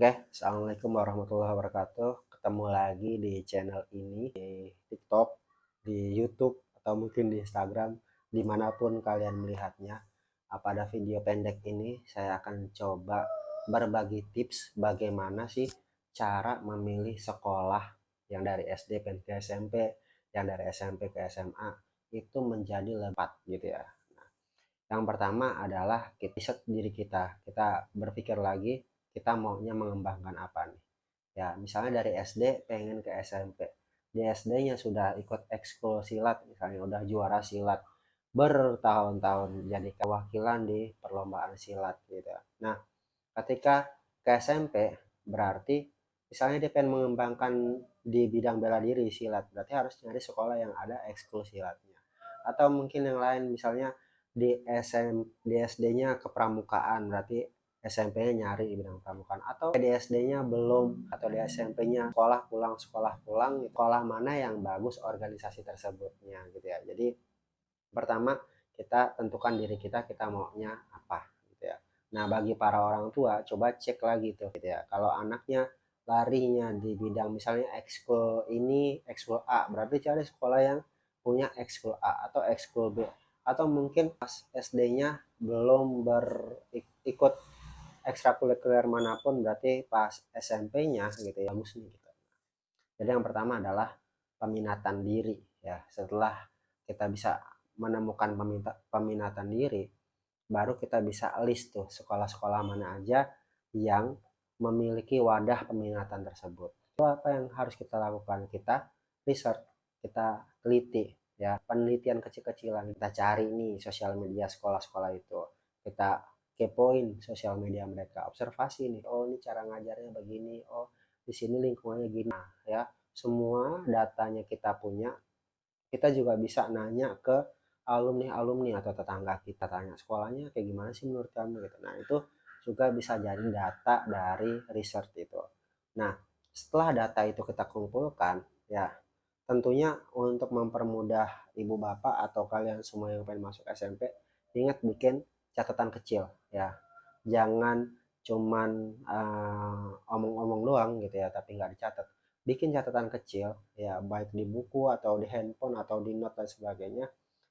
Oke, assalamualaikum warahmatullahi wabarakatuh. Ketemu lagi di channel ini, di TikTok, di YouTube, atau mungkin di Instagram, dimanapun kalian melihatnya. Pada video pendek ini, saya akan coba berbagi tips bagaimana sih cara memilih sekolah yang dari SD ke SMP, yang dari SMP ke SMA, itu menjadi lebat gitu ya. Yang pertama adalah kita riset diri kita. Kita berpikir lagi, kita maunya mengembangkan apa nih. Ya, misalnya dari SD pengen ke SMP. Di SD-nya sudah ikut ekskul silat, misalnya udah juara silat bertahun-tahun jadi kewakilan di perlombaan silat gitu. Nah, ketika ke SMP berarti misalnya dia pengen mengembangkan di bidang bela diri silat, berarti harus nyari sekolah yang ada ekskul silatnya. Atau mungkin yang lain misalnya di SD-nya kepramukaan, berarti SMP-nya nyari di bidang pramukaan, atau di SD-nya belum, atau di SMP-nya sekolah pulang, sekolah mana yang bagus organisasi tersebutnya gitu ya. Jadi pertama kita tentukan diri kita, kita maunya apa gitu ya. Nah, bagi para orang tua coba cek lagi tuh gitu ya. Kalau anaknya larinya di bidang misalnya ekskul ini, ekskul A, berarti cari sekolah yang punya ekskul A atau ekskul B. Atau mungkin pas SD-nya belum berikut ekstrakurikuler manapun, berarti pas SMP-nya gitu ya bagus nih gitu. Jadi yang pertama adalah peminatan diri ya. Setelah kita bisa menemukan peminatan diri, baru kita bisa list tuh sekolah-sekolah mana aja yang memiliki wadah peminatan tersebut. Itu apa yang harus kita lakukan? Kita research, kita teliti ya, penelitian kecil-kecilan. Kita cari nih sosial media sekolah-sekolah itu. Kita kepoin sosial media mereka, observasi nih, oh ini cara ngajarnya begini, oh di sini lingkungannya gini. Nah, ya, semua datanya kita punya, kita juga bisa nanya ke alumni-alumni atau tetangga kita, tanya sekolahnya kayak gimana sih menurut kamu gitu. Nah, itu juga bisa jadi data dari research itu. Nah, setelah data itu kita kumpulkan, ya tentunya untuk mempermudah ibu bapak atau kalian semua yang pengen masuk SMP, ingat bikin catatan kecil ya. Jangan cuman omong-omong doang gitu ya, tapi nggak dicatat. Bikin catatan kecil ya, baik di buku atau di handphone atau di note dan sebagainya.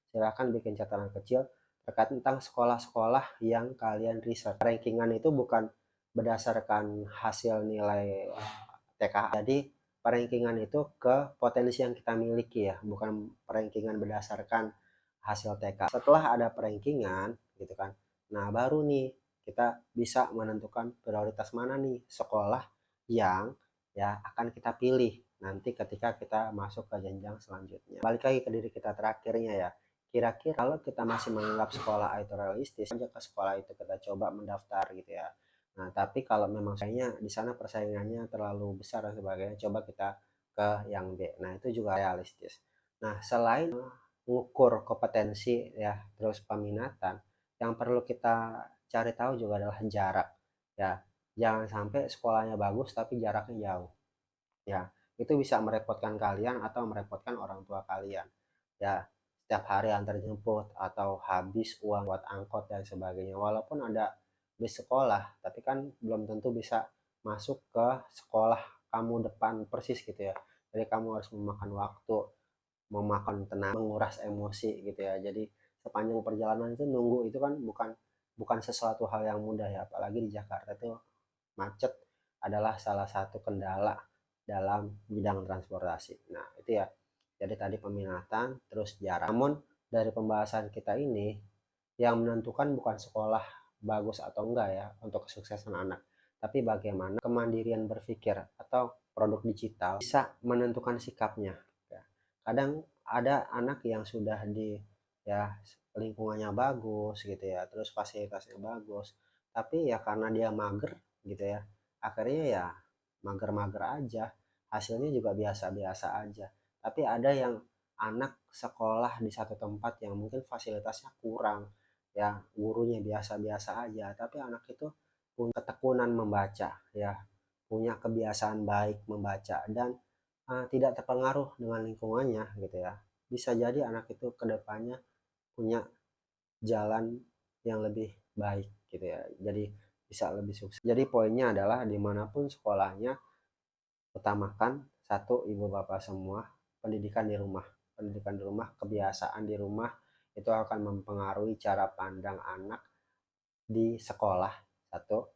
Silahkan bikin catatan kecil terkait tentang sekolah-sekolah yang kalian riset. Rankingan itu bukan berdasarkan hasil nilai TKA. Jadi rankingan itu ke potensi yang kita miliki ya, bukan rankingan berdasarkan hasil TK. Setelah ada rankingan gitu kan, nah baru nih kita bisa menentukan prioritas mana nih sekolah yang ya akan kita pilih nanti ketika kita masuk ke jenjang selanjutnya. Balik lagi ke diri kita terakhirnya ya, kira-kira kalau kita masih menganggap sekolah itu realistis, aja ke sekolah itu kita coba mendaftar gitu ya. Nah, tapi kalau memang sayangnya di sana persaingannya terlalu besar dan sebagainya, coba kita ke yang B. Nah, itu juga realistis. Nah, selain mengukur kompetensi ya, terus peminatan, yang perlu kita cari tahu juga adalah jarak. Ya, jangan sampai sekolahnya bagus tapi jaraknya jauh. Ya, itu bisa merepotkan kalian atau merepotkan orang tua kalian. Ya, setiap hari antar jemput atau habis uang buat angkot dan sebagainya. Walaupun ada bis sekolah, tapi kan belum tentu bisa masuk ke sekolah kamu depan persis gitu ya. Jadi kamu harus memakan waktu, memakan tenaga, menguras emosi gitu ya. Jadi sepanjang perjalanan itu nunggu itu kan bukan bukan sesuatu hal yang mudah ya, apalagi di Jakarta itu macet adalah salah satu kendala dalam bidang transportasi. Nah, itu ya. Jadi tadi peminatan, terus jarak. Namun dari pembahasan kita ini yang menentukan bukan sekolah bagus atau enggak ya untuk kesuksesan anak, tapi bagaimana kemandirian berpikir atau produk digital bisa menentukan sikapnya. Ya. Kadang ada anak yang sudah di ya lingkungannya bagus gitu ya, terus fasilitasnya bagus, tapi ya karena dia mager gitu ya, akhirnya ya mager-mager aja, hasilnya juga biasa-biasa aja. Tapi ada yang anak sekolah di satu tempat yang mungkin fasilitasnya kurang, ya gurunya biasa-biasa aja, tapi anak itu punya ketekunan membaca ya, punya kebiasaan baik membaca dan tidak terpengaruh dengan lingkungannya gitu ya. Bisa jadi anak itu kedepannya punya jalan yang lebih baik gitu ya. Jadi bisa lebih sukses. Jadi poinnya adalah dimanapun sekolahnya, utamakan satu, ibu bapak semua, pendidikan di rumah. Pendidikan di rumah, kebiasaan di rumah itu akan mempengaruhi cara pandang anak di sekolah satu,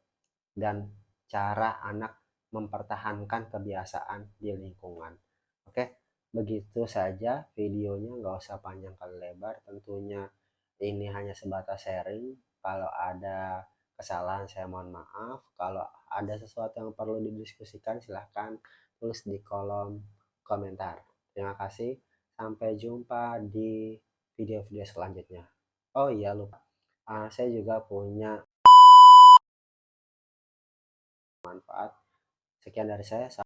dan cara anak mempertahankan kebiasaan di lingkungan. Oke, begitu saja videonya, nggak usah panjang kali lebar. Tentunya ini hanya sebatas sharing. Kalau ada kesalahan saya mohon maaf. Kalau ada sesuatu yang perlu didiskusikan silahkan tulis di kolom komentar. Terima kasih. Sampai jumpa di video-video selanjutnya. Oh iya lupa, saya juga punya manfaat. Sekian dari saya.